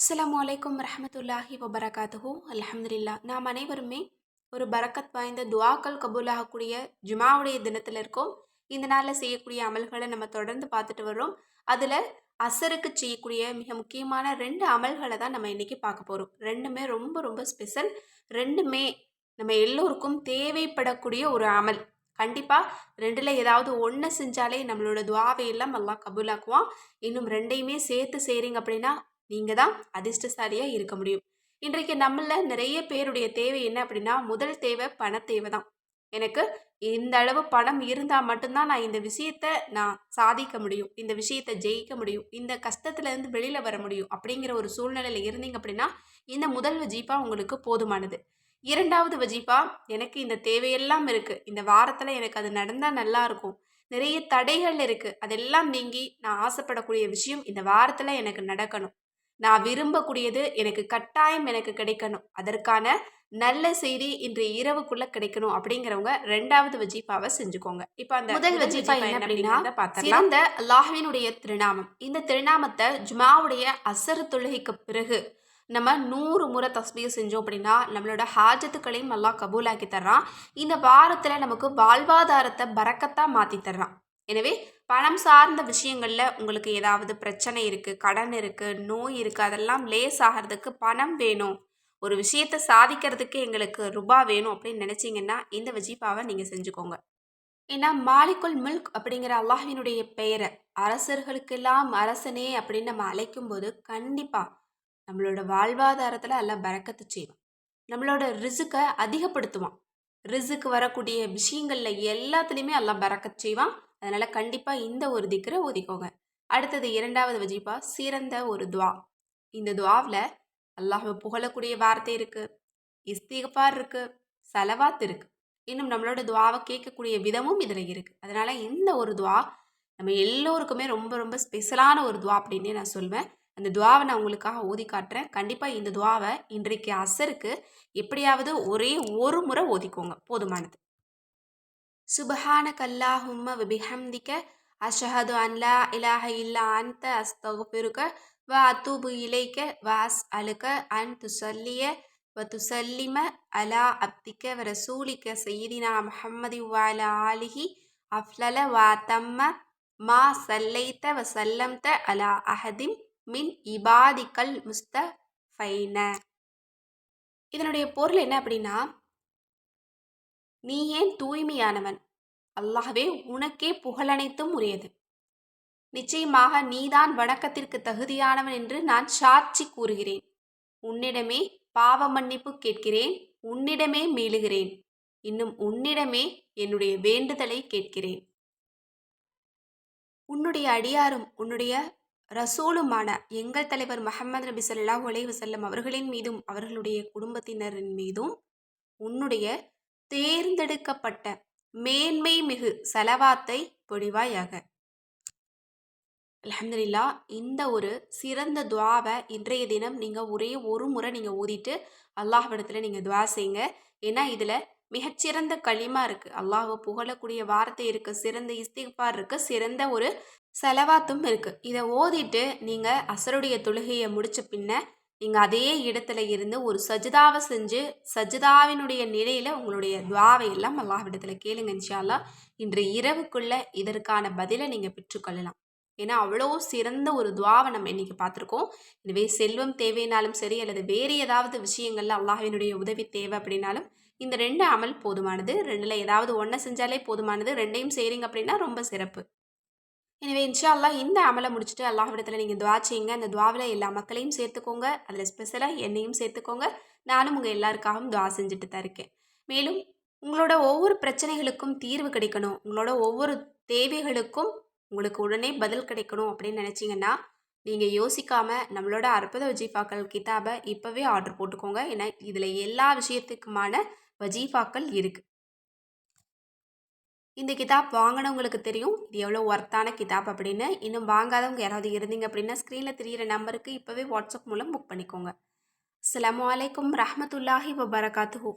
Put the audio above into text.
அஸ்ஸலாமு அலைக்கும் வரஹ்மத்துல்லாஹி வபரகாத்துஹு. அல்ஹம்துலில்லா. நாம் அனைவருமே ஒரு பரக்கத் வாய்ந்த துஆக்கள் கபூலாகக்கூடிய ஜுமாவுடைய தினத்தில் இருக்கோம். இந்த நாளில் செய்யக்கூடிய அமல்களை நம்ம தொடர்ந்து பார்த்துட்டு வர்றோம். அதில் அசருக்கு செய்யக்கூடிய மிக முக்கியமான 2 அமல்களை தான் நம்ம இன்னைக்கு பார்க்க போகிறோம். ரெண்டுமே ரொம்ப ரொம்ப ஸ்பெஷல். ரெண்டுமே நம்ம எல்லோருக்கும் தேவைப்படக்கூடிய ஒரு அமல். கண்டிப்பாக ரெண்டில் ஏதாவது ஒன்று செஞ்சாலே நம்மளோட துஆவை எல்லாம் அல்லாஹ் கபூலாக்குவான். இன்னும் ரெண்டையுமே சேர்த்து செய்கிறீங்க அப்படின்னா நீங்கள் தான் அதிர்ஷ்டசாலியாக இருக்க முடியும். இன்றைக்கு நம்மள நிறைய பேருடைய தேவை என்ன அப்படின்னா, முதல் தேவை பண தேவை தான். எனக்கு இந்த அளவு பணம் இருந்தால் மட்டும்தான் நான் இந்த விஷயத்த நான் சாதிக்க முடியும், இந்த விஷயத்தை ஜெயிக்க முடியும், இந்த கஷ்டத்துலேருந்து வெளியில் வர முடியும் அப்படிங்கிற ஒரு சூழ்நிலையில் இருந்தீங்க அப்படின்னா இந்த முதல் வஜீஃபா உங்களுக்கு போதுமானது. இரண்டாவது வஜீஃபா, எனக்கு இந்த தேவையெல்லாம் இருக்குது, இந்த வாரத்தில் எனக்கு அது நடந்தால் நல்லா இருக்கும், நிறைய தடைகள் இருக்குது, அதெல்லாம் நீங்கி நான் ஆசைப்படக்கூடிய விஷயம் இந்த வாரத்தில் எனக்கு நடக்கணும், நான் விரும்பக்கூடியது எனக்கு கட்டாயம் எனக்கு கிடைக்கணும், அதற்கான நல்ல செய்தி இன்றைய இரவுக்குள்ள கிடைக்கணும் அப்படிங்கிறவங்க ரெண்டாவது வஜீஃபாவை செஞ்சுக்கோங்க. இப்போ அந்த முதல் வஜீஃபா என்ன அப்படின்னா, சிறந்த அல்லாஹ்வினுடைய திருநாமம். இந்த திருநாமத்தை ஜுமாவுடைய அசர் தொழுகைக்கு பிறகு நம்ம 100 முறை தஸ்பீஹ் செஞ்சோம் அப்படின்னா நம்மளோட ஹாஜத்துக்களையும் அல்லாஹ் கபூலாக்கி தர்றான். இந்த வாரத்தில் நமக்கு வாழ்வாதாரத்தை பரக்கத்தாக மாற்றி தர்றான். எனவே பணம் சார்ந்த விஷயங்களில் உங்களுக்கு ஏதாவது பிரச்சனை இருக்குது, கடன் இருக்குது, நோய் இருக்குது, அதெல்லாம் லேஸ் ஆகிறதுக்கு பணம் வேணும், ஒரு விஷயத்தை சாதிக்கிறதுக்கு எங்களுக்கு ரூபா வேணும் அப்படின்னு நினச்சிங்கன்னா இந்த வஜீஃபாவை நீங்கள் செஞ்சுக்கோங்க. ஏன்னா மாலிக்குல் முல்க் அப்படிங்கிற அல்லாஹ்வினுடைய பெயரை அரசர்களுக்கெல்லாம் அரசனே அப்படின்னு நம்ம அழைக்கும் போது கண்டிப்பாக நம்மளோட வாழ்வாதாரத்தில் எல்லாம் பறக்கத்து செய்வான், நம்மளோட ரிசுக்கை அதிகப்படுத்துவான், ரிசுக்கு வரக்கூடிய விஷயங்களில் எல்லாத்துலேயுமே எல்லாம் பறக்கத் செய்வான். அதனால் கண்டிப்பாக இந்த ஒரு திக்ரை ஓதிக்கோங்க. அடுத்தது இரண்டாவது வஜீஃபா, சிறந்த ஒரு துவா. இந்த துவாவில் அல்லாஹ்வை புகழக்கூடிய வார்த்தை இருக்குது, இஸ்திக்ஃபார் இருக்குது, சலவாத் இருக்குது, இன்னும் நம்மளோட துவாவை கேட்கக்கூடிய விதமும் இதில் இருக்குது. அதனால் இந்த ஒரு துவா நம்ம எல்லோருக்குமே ரொம்ப ரொம்ப ஸ்பெஷலான ஒரு துவா அப்படின்னே நான் சொல்வேன். அந்த துவாவை நான் உங்களுக்காக ஓதி காட்டுறேன். கண்டிப்பாக இந்த துவாவை இன்றைக்கு அசருக்கு எப்படியாவது ஒரே ஒரு முறை ஓதிக்கோங்க, போதுமானது. சுபஹானக அல்லாஹும்ம வபிஹம்திக அஷ்ஹது அன் லா இலாஹ இல்லா அன்த அஸ்தக்ஃபிருக வ அத்தூபு இலைக வ அஸ்அலுக அன் துஸல்லிய வ துஸல்லிம அலா அப்திக வ ரசூலிக சய்யிதினா முஹம்மதி வ அலா ஆலிஹி அஃலல வ தம்ம மா சல்லைத்த வ சல்லம்த அலா அஹதிம் மின் இபாதிக்கல் முஸ்தஃபைன. இதனுடைய பொருள் என்ன அப்படின்னா, நீ ஏன் தூய்மையானவன், அல்லாஹ்வே உனக்கே புகழனைத்தும் உரியது, நிச்சயமாக நீதான் வணக்கத்திற்கு தகுதியானவன் என்று நான் சாட்சி கூறுகிறேன், உன்னிடமே பாவ மன்னிப்பு கேட்கிறேன், உன்னிடமே மீளுகிறேன், இன்னும் உன்னிடமே என்னுடைய வேண்டுதலை கேட்கிறேன். உன்னுடைய அடியாரும் உன்னுடைய ரசூலுமான எங்கள் தலைவர் முஹம்மது நபி ஸல்லல்லாஹு அலைஹி வஸல்லம் அவர்களின் மீதும் அவர்களுடைய குடும்பத்தினரின் மீதும் உன்னுடைய தேர்ந்தெடுக்கப்பட்ட மேன்மை மிகு சலவாத்தை பொழிவாயாக. அல்ஹம்துலில்லா. இந்த ஒரு சிறந்த துவாவை இன்றைய தினம் நீங்கள் ஒரே ஒரு முறை நீங்கள் ஓதிட்டு அல்லாஹ்விடத்தில் நீங்கள் துவா செய்யுங்க. ஏன்னா இதில் மிகச்சிறந்த களிமா இருக்குது, அல்லாஹ்வை புகழக்கூடிய வார்த்தை இருக்குது, சிறந்த இஸ்திக்ஃபார் இருக்குது, சிறந்த ஒரு செலவாத்தும் இருக்குது. இதை ஓதிட்டு நீங்கள் அசருடைய தொழுகையை முடித்த பின்ன நீங்கள் அதே இடத்துல இருந்து ஒரு சஜிதாவை செஞ்சு சஜிதாவினுடைய நிலையில் உங்களுடைய துவாவை எல்லாம் அல்லாஹ்விடத்தில் கேளுங்க. இன்ஷா அல்லாஹ் இன்று இரவுக்குள்ள இதற்கான பதிலை நீங்கள் பெற்றுக்கொள்ளலாம். ஏன்னா அவ்வளோ சிறந்த ஒரு துவாவை நம்ம இன்னைக்கு பார்த்துருக்கோம். எனவே செல்வம் தேவைனாலும் சரி அல்லது வேறு ஏதாவது விஷயங்கள்ல அல்லாஹ்வினுடைய உதவி தேவை அப்படின்னாலும் இந்த 2 அமல் போதுமானது. ரெண்டில் ஏதாவது ஒன்றை செஞ்சாலே போதுமானது. ரெண்டையும் செய்கிறீங்க அப்படின்னா ரொம்ப சிறப்பு. எனவே இன்ஷா அல்லாஹ் இந்த அமலை முடிச்சுட்டு அல்லாஹ்விடத்தில் நீங்கள் துவா செய்யுங்க. அந்த துவாவில் எல்லா மக்களையும் சேர்த்துக்கோங்க, அதில் ஸ்பெஷலாக என்னையும் சேர்த்துக்கோங்க. நானும் உங்கள் எல்லாருக்காகவும் துவா செஞ்சுட்டு தான் இருக்கேன். மேலும் உங்களோட ஒவ்வொரு பிரச்சனைகளுக்கும் தீர்வு கிடைக்கணும், உங்களோட ஒவ்வொரு தேவைகளுக்கும் உங்களுக்கு உடனே பதில் கிடைக்கணும் அப்படின்னு நினச்சிங்கன்னா நீங்கள் யோசிக்காமல் நம்மளோட அற்புத வஜீஃபாக்கள் கிதாபை இப்போவே ஆர்டர் போட்டுக்கோங்க. ஏன்னா இதில் எல்லா விஷயத்துக்குமான வஜீஃபாக்கள் இருக்குது. இந்த கிதாப் வாங்கினவங்களுக்கு தெரியும் இது எவ்வளோ ஒர்த்தான கிதாப் அப்படின்னு. இன்னும் வாங்காதவங்க யாராவது இருந்தீங்க அப்படின்னா ஸ்க்ரீனில் தெரிகிற நம்பருக்கு இப்போவே வாட்ஸ்அப் மூலம் புக் பண்ணிக்கோங்க. அஸ்ஸலாமு அலைக்கும் ரஹ்மத்துல்லாஹி வபரகாத்துஹு.